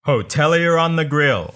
Hotelier on the Grill.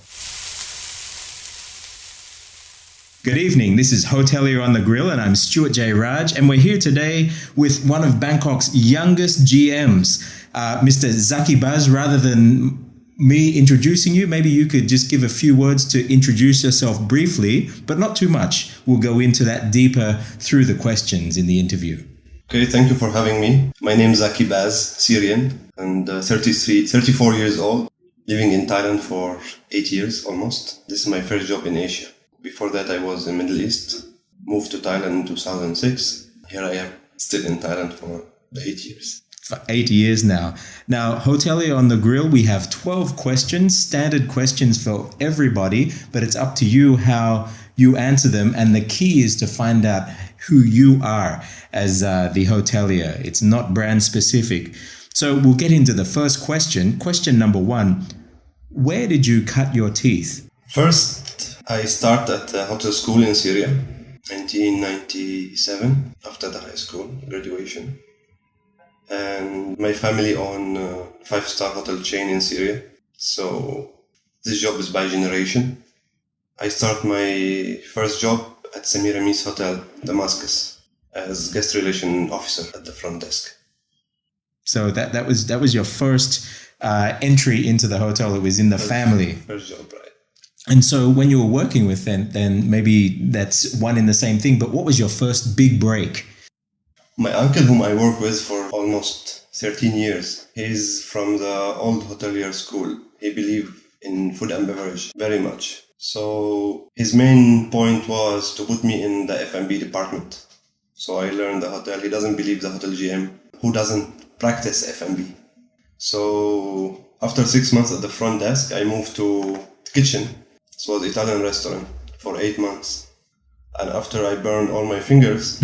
Good evening, this is Hotelier on the Grill and I'm Stuart J. Raj and we're here today with one of Bangkok's youngest GMs, Mr. Zaki Bazz. Rather than me introducing you, maybe you could just give a few words to introduce yourself briefly, but not too much. We'll go into that deeper through the questions in the interview. Okay, thank you for having me. My name is Zaki Bazz, Syrian, and 34 years old, living in Thailand for 8 years almost. This is my first job in Asia. Before that, I was in Middle East, moved to Thailand in 2006. Here I am, still in Thailand for the 8 years. For 8 years now. Now, Hotelier on the Grill, we have 12 questions, standard questions for everybody, but it's up to you how you answer them. And the key is to find out who you are as the hotelier. It's not brand specific. So we'll get into the first question. Question number 1, where did you cut your teeth? First, I started at a hotel school in Syria, 1997, after the high school graduation. And my family own a 5-star hotel chain in Syria. So this job is by generation. I start my first job at Semiramis Hotel, Damascus, as guest relation officer at the front desk. So that was your first entry into the hotel. It was in the family. First job, right. And so when you were working with them, then maybe that's one in the same thing. But what was your first big break? My uncle, whom I work with for almost 13 years, he's from the old hotelier school. He believed in food and beverage very much. So his main point was to put me in the F&B department. So I learned the hotel. He doesn't believe the hotel GM who doesn't practice F&B. So after 6 months at the front desk, I moved to the kitchen. It was an Italian restaurant for 8 months. And after I burned all my fingers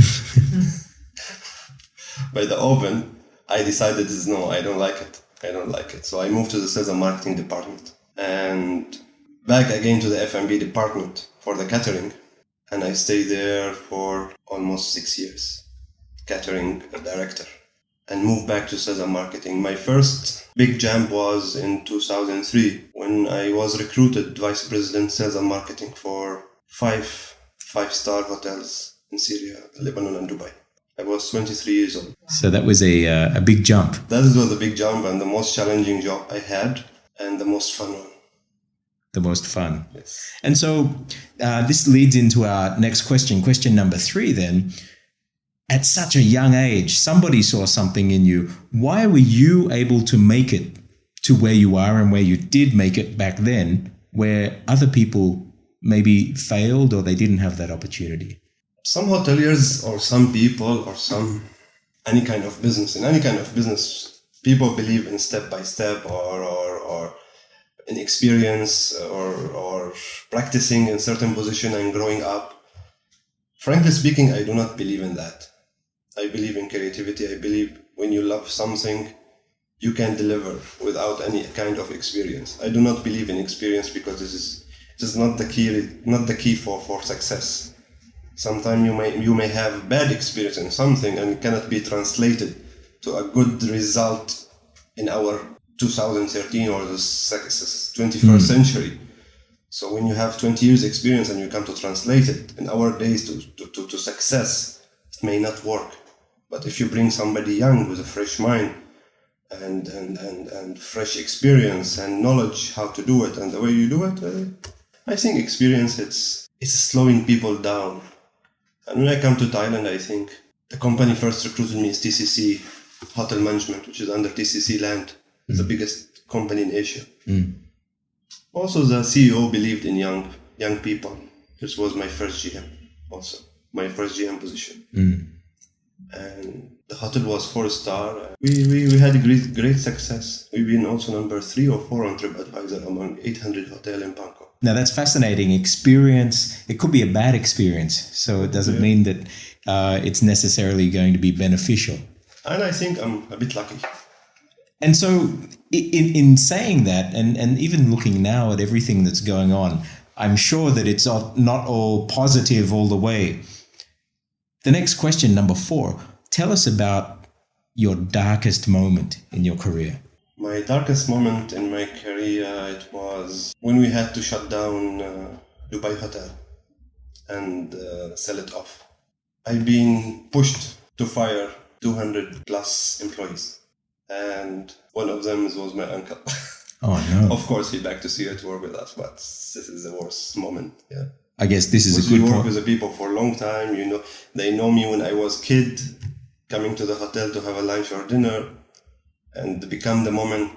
by the oven, I decided, no, I don't like it. So I moved to the sales and marketing department and back again to the F&B department for the catering. And I stayed there for almost 6 years, catering director, and moved back to sales and marketing. My first big jump was in 2003 when I was recruited vice president sales and marketing for five-star hotels in Syria, Lebanon, and Dubai. I was 23 years old. So that was a big jump. That was a big jump and the most challenging job I had and the most fun one. The most fun. Yes. And so this leads into our next question. Question number 3 then. At such a young age, somebody saw something in you. Why were you able to make it to where you are and where you did make it back then, where other people maybe failed or they didn't have that opportunity? Some hoteliers or some people or any kind of business, in any kind of business, people believe in step by step or in experience or practicing in certain position and growing up. Frankly speaking, I do not believe in that. I believe in creativity. I believe when you love something, you can deliver without any kind of experience. I do not believe in experience because this is not the key for success. Sometimes you may have bad experience in something and it cannot be translated to a good result in our 2013 or the 21st century. So when you have 20 years experience and you come to translate it in our days to success, it may not work. But if you bring somebody young with a fresh mind and fresh experience and knowledge how to do it and the way you do it, I think experience it's slowing people down. And when I come to Thailand, I think the company first recruited me is TCC Hotel Management, which is under TCC Land. It's the biggest company in Asia. Also, the CEO believed in young people. This was my first GM also, my first GM position. And the hotel was 4-star. We had great success. We've been also number 3 or 4 on TripAdvisor among 800 hotels in Bangkok. Now that's fascinating. Experience, it could be a bad experience. So it doesn't mean that it's necessarily going to be beneficial. And I think I'm a bit lucky. And so in saying that, and even looking now at everything that's going on, I'm sure that it's not all positive all the way. The next question, number 4, tell us about your darkest moment in your career. My darkest moment in my career, it was when we had to shut down Dubai Hotel and sell it off. I've been pushed to fire 200 plus employees, and one of them was my uncle. Oh no! Of course, he's back to Syria to work with us, but this is the worst moment. Yeah. I guess this is a We good work point. with the people for a long time. You know, they know me when I was kid, coming to the hotel to have a lunch or dinner, and become the moment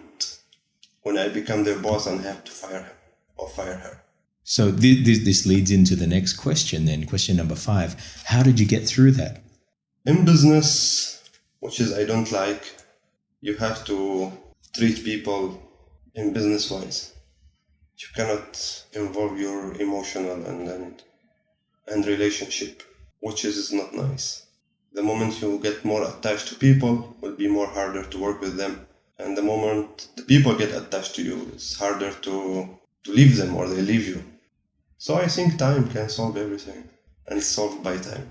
when I become their boss and have to fire him or fire her. So this leads into the next question then, question number 5. How did you get through that? In business, which is I don't like, you have to treat people in business wise. You cannot involve your emotional and relationship, which is not nice. The moment you get more attached to people, will be more harder to work with them. And the moment the people get attached to you, it's harder to leave them or they leave you. So I think time can solve everything, and it's solved by time.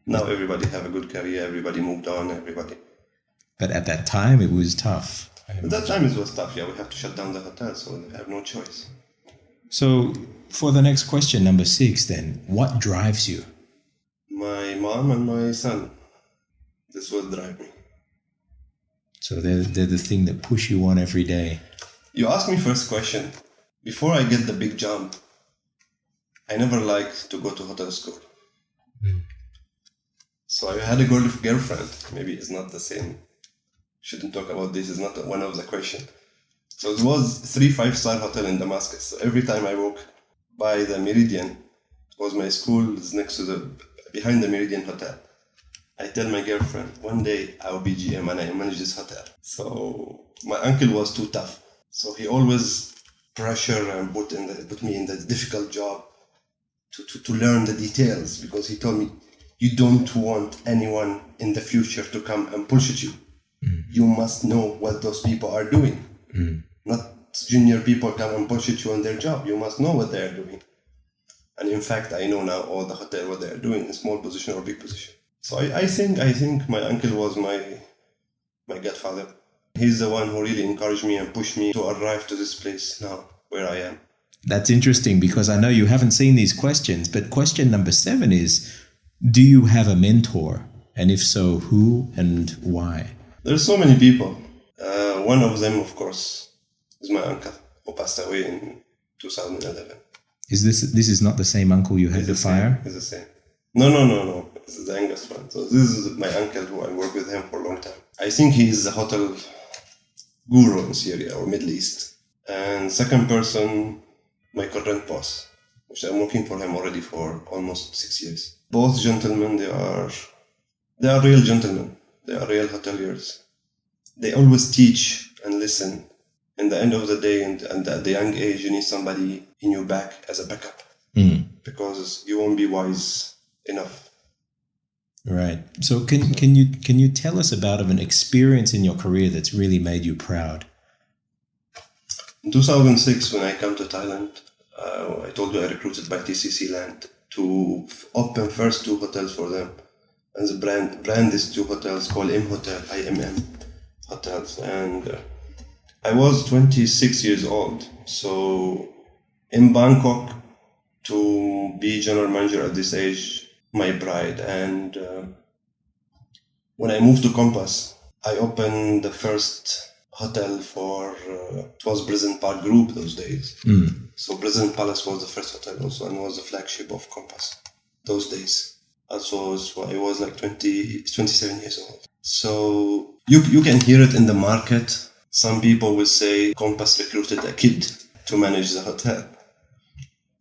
Now everybody have a good career, everybody moved on, everybody. But at that time, it was tough. At that time it was tough, yeah, we have to shut down the hotel, so we have no choice. So for the next question, number 6 then, what drives you? My mom and my son, this will drive me. So they're the thing that push you on every day. You asked me first question. Before I get the big jump, I never liked to go to hotel school. So I had a girlfriend. Maybe it's not the same. Shouldn't talk about this. It's not one of the question. So it was 3 5-star hotel in Damascus. So every time I walk by the Meridian, it was my school is next to behind the Meridian Hotel. I tell my girlfriend, one day I'll be GM and I manage this hotel. So my uncle was too tough. So he always pressure and put me in the difficult job to learn the details, because he told me, you don't want anyone in the future to come and bullshit you. You must know what those people are doing. Not junior people come and bullshit you on their job. You must know what they are doing. And in fact, I know now all the hotel what they are doing in small position or big position. So I think my uncle was my godfather. He's the one who really encouraged me and pushed me to arrive to this place now where I am. That's interesting, because I know you haven't seen these questions, but question number 7 is, do you have a mentor? And if so, who and why? There's so many people. One of them, of course, is my uncle, who passed away in 2011. Is this is not the same uncle you had to fire? It's the same. No. This is the youngest one. So this is my uncle who I worked with him for a long time. I think he is a hotel guru in Syria or Middle East. And second person, my current boss, which I'm working for him already for almost 6 years. Both gentlemen, they are real gentlemen. They are real hoteliers. They always teach and listen. In the end of the day, and at the young age, you need somebody in your back as a backup, because you won't be wise enough. Right. So can you tell us about an experience in your career that's really made you proud? In 2006, when I came to Thailand, I told you I recruited by TCC Land to open first 2 hotels for them. And the brand is 2 hotels called M Hotel, IMM Hotels. And I was 26 years old. So in Bangkok, to be general manager at this age, my pride. And when I moved to Compass, I opened the first hotel for, it was Prison Park Group those days. So Prison Palace was the first hotel also, and was the flagship of Compass those days. Also, I was like 27 years old. So you can hear it in the market. Some people will say Compass recruited a kid to manage the hotel.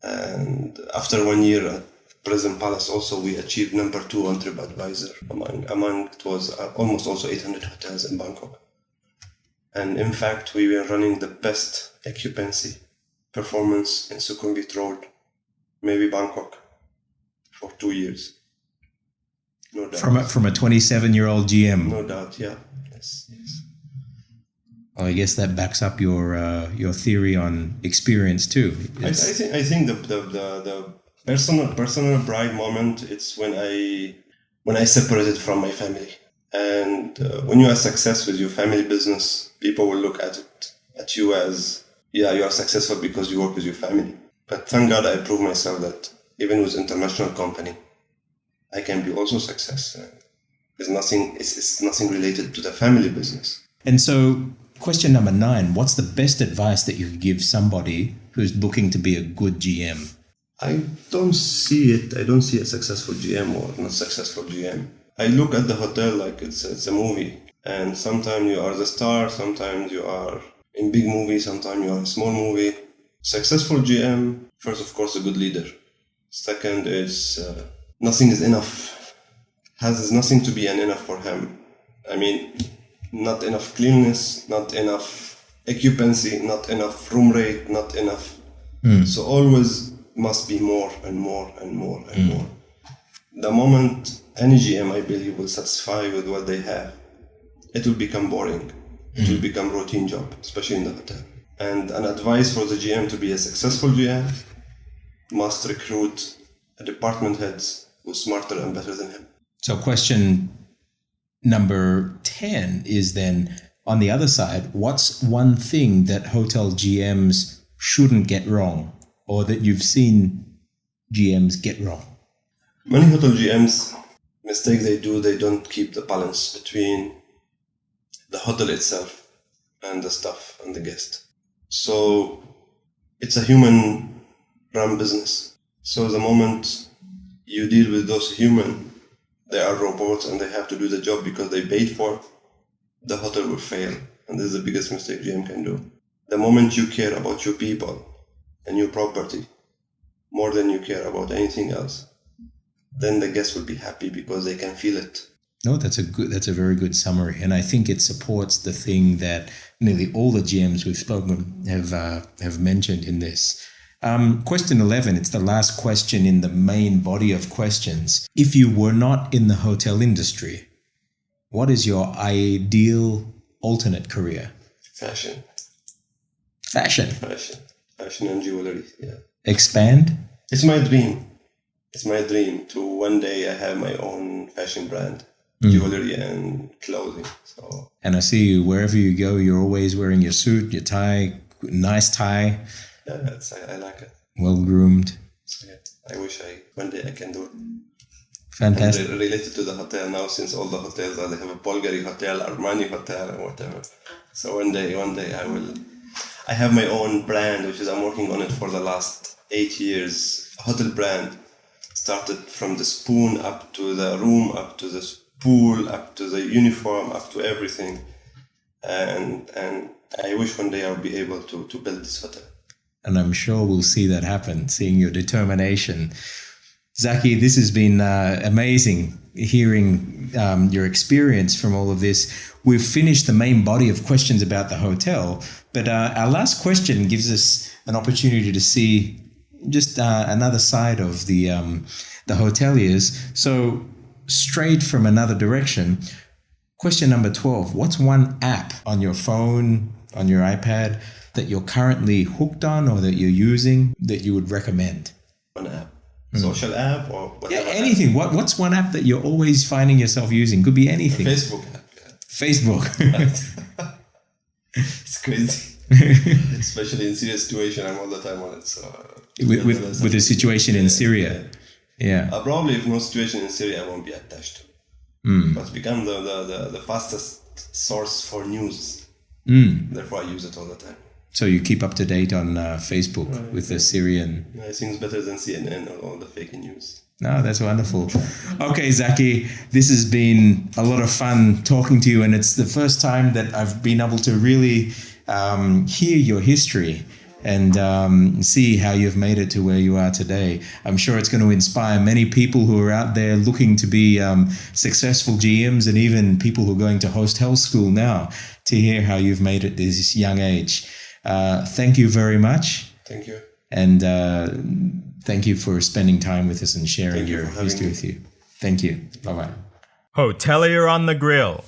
And after 1 year at Prison Palace also, we achieved number 2 on TripAdvisor among it was almost also 800 hotels in Bangkok. And in fact, we were running the best occupancy performance in Sukhumvit Road, maybe Bangkok, for 2 years. No doubt. From a 27-year-old GM. No doubt, yeah. Yes. Well, I guess that backs up your theory on experience too. I think the personal pride moment, it's when I separated from my family And when you are success with your family business, people will look at you as, yeah, you are successful because you work with your family. But thank God I proved myself that even with international company, I can be also success. It's nothing related to the family business. And so, question number 9, what's the best advice that you could give somebody who's looking to be a good GM? I don't see it. I don't see a successful GM or not successful GM. I look at the hotel like it's a movie. And sometimes you are the star, sometimes you are in big movie, sometimes you are in small movie. Successful GM, first, of course, a good leader. Second is nothing is enough. Has nothing to be enough for him. I mean, not enough cleanliness, not enough occupancy, not enough room rate, not enough. So always must be more and more and more and more. The moment any GM, I believe, will satisfy with what they have, it will become boring. It will become routine job, especially in the hotel. And an advice for the GM to be a successful GM must recruit a department heads who's smarter and better than him. So question number 10 is then, on the other side, what's one thing that hotel GMs shouldn't get wrong, or that you've seen GMs get wrong? Many hotel GMs, mistake they do, they don't keep the balance between the hotel itself and the staff and the guest. So it's a human run business. So the moment you deal with those human, they are robots and they have to do the job because they paid for, the hotel will fail. And this is the biggest mistake GM can do. The moment you care about your people and your property more than you care about anything else, then the guests will be happy because they can feel it. No, that's a very good summary, and I think it supports the thing that nearly all the GMs we've spoken have mentioned in this. Question 11, it's the last question in the main body of questions. If you were not in the hotel industry, what is your ideal alternate career? Fashion and jewelry. Yeah. Expand? It's my dream. It's my dream to one day I have my own fashion brand. Jewelry and clothing. So. And I see you wherever you go, you're always wearing your suit, your tie, nice tie. Yeah, I like it. Well groomed. So, yeah, I wish one day I can do it. Fantastic. And related to the hotel now, since all the hotels they have a Bulgari hotel, Armani hotel, and whatever. So one day I have my own brand, which is I'm working on it for the last 8 years. A hotel brand. Started from the spoon up to the room, up to the pool, up to the uniform, up to everything. And I wish one day I'll be able to build this hotel. And I'm sure we'll see that happen, seeing your determination. Zaki, this has been amazing hearing your experience from all of this. We've finished the main body of questions about the hotel, but our last question gives us an opportunity to see just another side of the hoteliers. So straight from another direction, question number 12, what's one app on your phone, on your iPad that you're currently hooked on or that you're using that you would recommend? One app. Social app or whatever. Yeah, anything. What's one app that you're always finding yourself using? Could be anything. Facebook app. Yeah. Facebook. It's crazy. Especially in Syria situation, I'm all the time on it. So with the situation in Syria. Yeah. Probably if no situation in Syria, I won't be attached to it. But it's become the fastest source for news. Therefore, I use it all the time. So you keep up to date on Facebook with the Syrian... I think it's better than CNN or all the fake news. No, that's wonderful. Okay, Zaki, this has been a lot of fun talking to you, and it's the first time that I've been able to really hear your history and see how you've made it to where you are today. I'm sure it's going to inspire many people who are out there looking to be successful GMs, and even people who are going to hotel school now, to hear how you've made it at this young age. Thank you very much. Thank you. And thank you for spending time with us and sharing your history with you. Thank you. Bye-bye. Hotelier on the Grill.